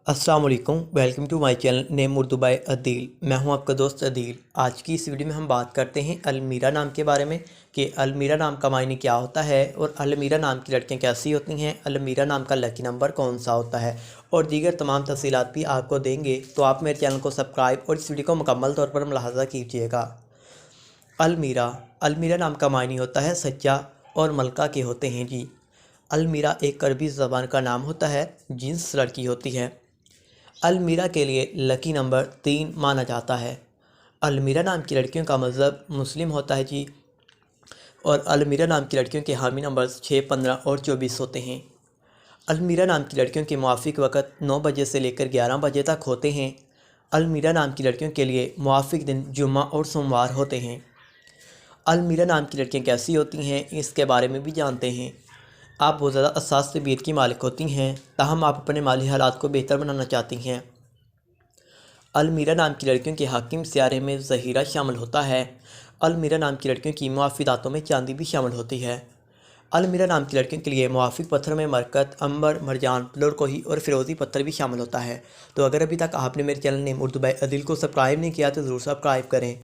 अस्सलाम वालेकुम। Welcome to my channel name Urdu by Adeel. मैं हूं आपका दोस्त अदील। आज की इस वीडियो में हम बात करते हैं अलमीरा नाम के बारे में कि अलमीरा नाम का मायने क्या होता है और अलमीरा नाम की लड़कियां कैसी होती हैं, अलमीरा नाम का लकी नंबर कौन सा होता है और दीगर तमाम तफसीलात भी आपको देंगे। तो आप मेरे चैनल को सब्सक्राइब और इस वीडियो को मुकम्मल तौर पर मुलाहजा कीजिएगा। अलमीरा अलमीरा नाम का मायने होता है सच्चा और मलका के होते हैं जी। अलमीरा एक अरबी ज़बान का नाम होता है, जिन्स लड़की होती है। अलमीरा के लिए लकी नंबर 3 माना जाता है। अलमीरा नाम की लड़कियों का मज़हब मुस्लिम होता है जी। और अलमीरा नाम की लड़कियों के हामी नंबर्स 6, 15 और 24 होते हैं। अलमीरा नाम की लड़कियों के मुआफ़िक वक़्त 9 बजे से लेकर 11 बजे तक होते हैं। अलमीरा नाम की लड़कियों के लिए मुआफ़िक दिन जुम्मा और सोमवार होते हैं। अलमीरा नाम की लड़कियां कैसी होती हैं, इसके बारे में भी जानते हैं। आप बहुत ज़्यादा हसास तबीयत की मालिक होती हैं, ताहम आप अपने माली हालात को बेहतर बनाना चाहती हैं। अलमीरा नाम की लड़कियों के हाकिम सियारे में ज़हीरा शामिल होता है। अलमीरा नाम की लड़कियों की मुआफ़िदातों में चांदी भी शामिल होती है। अलमीरा नाम की लड़कियों के लिए मुआफ़िक पत्थर में मरकत, अंबर, मरजान, पुलरकोही और फ़िरोज़ी पत्थर भी शामिल होता है। तो अगर अभी तक आपने मेरे channel name Urdu by Adeel को सब्सक्राइब नहीं किया तो ज़रूर सब्सक्राइब करें।